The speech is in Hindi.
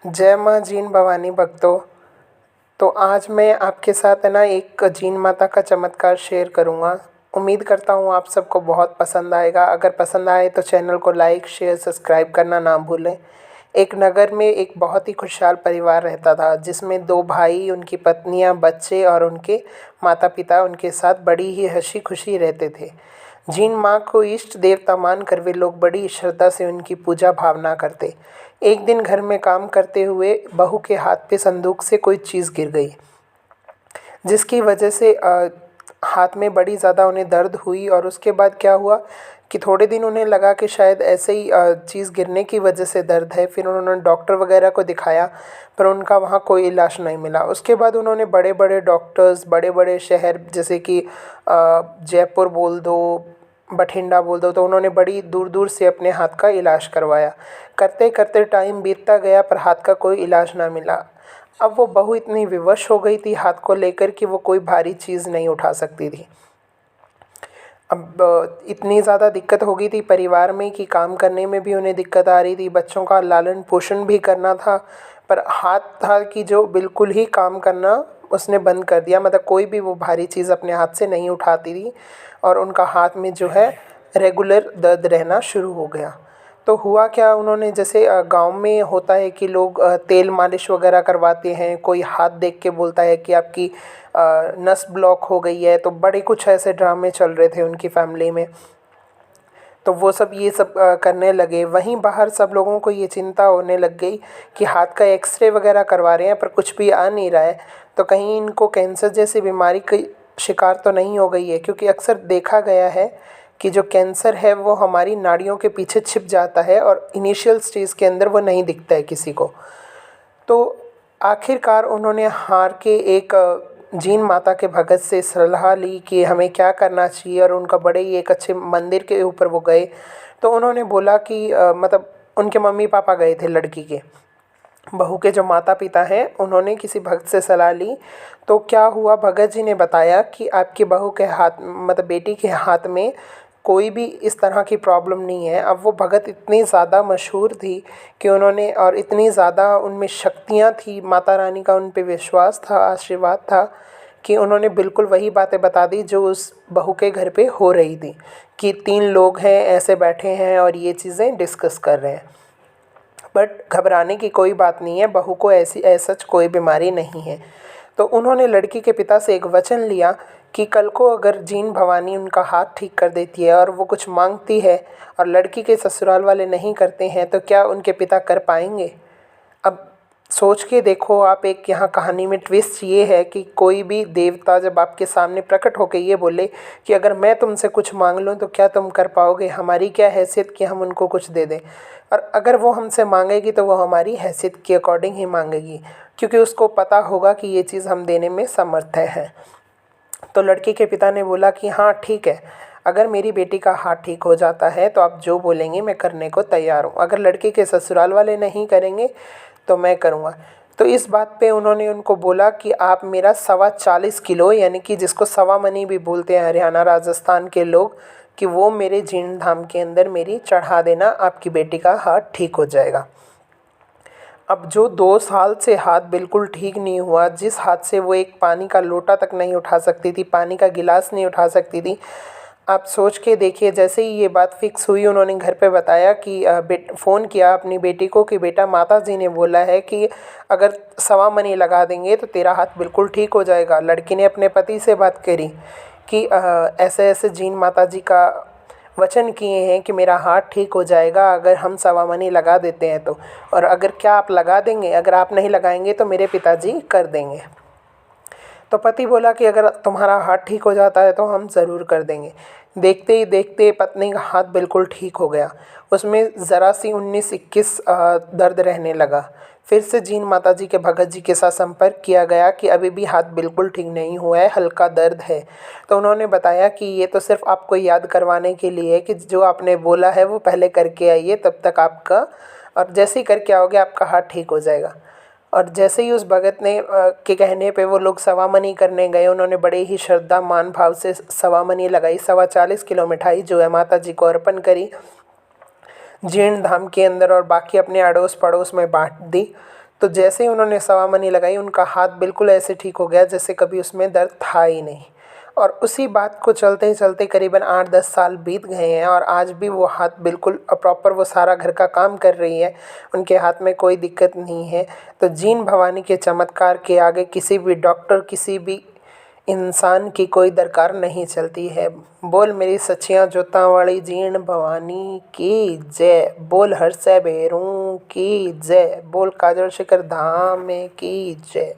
जय माँ जीन भवानी भक्तों। तो आज मैं आपके साथ है ना एक जीन माता का चमत्कार शेयर करूँगा। उम्मीद करता हूँ आप सबको बहुत पसंद आएगा। अगर पसंद आए तो चैनल को लाइक शेयर सब्सक्राइब करना ना भूलें। एक नगर में एक बहुत ही खुशहाल परिवार रहता था, जिसमें दो भाई, उनकी पत्नियाँ, बच्चे और उनके माता पिता उनके साथ बड़ी ही हंसी खुशी रहते थे। जिन माँ को इष्ट देवता मानकर वे लोग बड़ी श्रद्धा से उनकी पूजा भावना करते। एक दिन घर में काम करते हुए बहू के हाथ पे संदूक से कोई चीज़ गिर गई, जिसकी वजह से हाथ में बड़ी ज़्यादा उन्हें दर्द हुई। और उसके बाद क्या हुआ कि थोड़े दिन उन्हें लगा कि शायद ऐसे ही चीज़ गिरने की वजह से दर्द है। फिर उन्होंने डॉक्टर वगैरह को दिखाया, पर उनका वहाँ कोई इलाज नहीं मिला। उसके बाद उन्होंने बड़े बड़े डॉक्टर्स, बड़े बड़े शहर जैसे कि जयपुर बोल दो, बठिंडा बोल दो, तो उन्होंने बड़ी दूर दूर से अपने हाथ का इलाज करवाया। करते करते टाइम बीतता गया, पर हाथ का कोई इलाज ना मिला। अब वो बहू इतनी विवश हो गई थी हाथ को लेकर कि वो कोई भारी चीज़ नहीं उठा सकती थी। अब इतनी ज़्यादा दिक्कत हो गई थी परिवार में कि काम करने में भी उन्हें दिक्कत आ रही थी, बच्चों का लालन पोषण भी करना था। पर हाथ था कि जो बिल्कुल ही काम करना उसने बंद कर दिया, मतलब कोई भी वो भारी चीज़ अपने हाथ से नहीं उठाती थी। और उनका हाथ में जो है रेगुलर दर्द रहना शुरू हो गया। तो हुआ क्या, उन्होंने जैसे गांव में होता है कि लोग तेल मालिश वगैरह करवाते हैं। कोई हाथ देख के बोलता है कि आपकी नस ब्लॉक हो गई है। तो बड़े कुछ ऐसे ड्रामे चल रहे थे उनकी फैमिली में। तो वो सब ये सब करने लगे। वहीं बाहर सब लोगों को ये चिंता होने लग गई कि हाथ का एक्सरे वगैरह करवा रहे हैं पर कुछ भी आ नहीं रहा है, तो कहीं इनको कैंसर जैसी बीमारी की शिकार तो नहीं हो गई है। क्योंकि अक्सर देखा गया है कि जो कैंसर है वो हमारी नाड़ियों के पीछे छिप जाता है और इनिशियल स्टेज के अंदर वो नहीं दिखता है किसी को। तो आखिरकार उन्होंने हार के एक जीन माता के भगत से सलाह ली कि हमें क्या करना चाहिए। और उनका बड़े ही एक अच्छे मंदिर के ऊपर वो गए। तो उन्होंने बोला कि मतलब उनके मम्मी पापा गए थे लड़की के, बहू के जो माता पिता हैं, उन्होंने किसी भक्त से सलाह ली। तो क्या हुआ, भगत जी ने बताया कि आपकी बहू के हाथ, मतलब बेटी के हाथ में कोई भी इस तरह की प्रॉब्लम नहीं है। अब वो भगत इतनी ज़्यादा मशहूर थी कि उन्होंने, और इतनी ज़्यादा उनमें शक्तियाँ थी, माता रानी का उन पे विश्वास था, आशीर्वाद था, कि उन्होंने बिल्कुल वही बातें बता दी जो उस बहू के घर पे हो रही थी। कि 3 लोग हैं ऐसे बैठे हैं और ये चीज़ें डिस्कस कर रहे हैं। बट घबराने की कोई बात नहीं है, बहू को ऐसी सच कोई बीमारी नहीं है। तो उन्होंने लड़की के पिता से एक वचन लिया कि कल को अगर जीन भवानी उनका हाथ ठीक कर देती है और वो कुछ मांगती है और लड़की के ससुराल वाले नहीं करते हैं, तो क्या उनके पिता कर पाएंगे। अब सोच के देखो आप, एक यहाँ कहानी में ट्विस्ट ये है कि कोई भी देवता जब आपके सामने प्रकट होकर ये बोले कि अगर मैं तुमसे कुछ मांग लूँ तो क्या तुम कर पाओगे, हमारी क्या हैसियत कि हम उनको कुछ दे दें। और अगर वो हमसे मांगेगी तो वो हमारी हैसियत के अकॉर्डिंग ही मांगेगी, क्योंकि उसको पता होगा कि ये चीज़ हम देने में समर्थ हैं। तो लड़की के पिता ने बोला कि हाँ ठीक है, अगर मेरी बेटी का हाथ ठीक हो जाता है तो आप जो बोलेंगे मैं करने को तैयार हूँ। अगर लड़की के ससुराल वाले नहीं करेंगे तो मैं करूँगा। तो इस बात पे उन्होंने उनको बोला कि आप मेरा 40 किलो, यानी कि जिसको सवा मनी भी बोलते हैं हरियाणा राजस्थान के लोग, कि वो मेरे जीर्ण धाम के अंदर मेरी चढ़ा देना, आपकी बेटी का हाथ ठीक हो जाएगा। अब जो 2 साल से हाथ बिल्कुल ठीक नहीं हुआ, जिस हाथ से वो एक पानी का लोटा तक नहीं उठा सकती थी, पानी का गिलास नहीं उठा सकती थी, आप सोच के देखिए। जैसे ही ये बात फिक्स हुई, उन्होंने घर पे बताया कि फ़ोन किया अपनी बेटी को कि बेटा, माता जी ने बोला है कि अगर सवा मनी लगा देंगे तो तेरा हाथ बिल्कुल ठीक हो जाएगा। लड़की ने अपने पति से बात करी कि ऐसे ऐसे जीन माता जी का वचन किए हैं कि मेरा हाथ ठीक हो जाएगा अगर हम सवा मनी लगा देते हैं तो, और अगर क्या आप लगा देंगे, अगर आप नहीं लगाएंगे तो मेरे पिताजी कर देंगे। तो पति बोला कि अगर तुम्हारा हाथ ठीक हो जाता है तो हम ज़रूर कर देंगे। देखते ही देखते पत्नी का हाथ बिल्कुल ठीक हो गया। उसमें ज़रा सी 19-21 दर्द रहने लगा। फिर से जीन माता जी के भगत जी के साथ संपर्क किया गया कि अभी भी हाथ बिल्कुल ठीक नहीं हुआ है, हल्का दर्द है। तो उन्होंने बताया कि ये तो सिर्फ आपको याद करवाने के लिए है कि जो आपने बोला है वो पहले करके आइए, तब तक आपका, और जैसे ही करके आओगे आपका हाथ ठीक हो जाएगा। और जैसे ही उस भगत ने के कहने पे वो लोग सवा मनी करने गए, उन्होंने बड़े ही श्रद्धा मान भाव से सवा मनी लगाई। 40 किलो मिठाई जो है माता जी को अर्पण करी जीर्ण धाम के अंदर, और बाकी अपने अड़ोस पड़ोस में बांट दी। तो जैसे ही उन्होंने सवामनी लगाई उनका हाथ बिल्कुल ऐसे ठीक हो गया जैसे कभी उसमें दर्द था ही नहीं। और उसी बात को चलते ही चलते करीबन 8-10 साल बीत गए हैं और आज भी वो हाथ बिल्कुल प्रॉपर वो सारा घर का काम कर रही है, उनके हाथ में कोई दिक्कत नहीं है। तो जीन भवानी के चमत्कार के आगे किसी भी डॉक्टर, किसी भी इंसान की कोई दरकार नहीं चलती है। बोल मेरी सच्चियाँ जोतां वाली जीण भवानी की जय, बोल हर सै भैरों की जय, बोल काजल शिखर धाम की जय।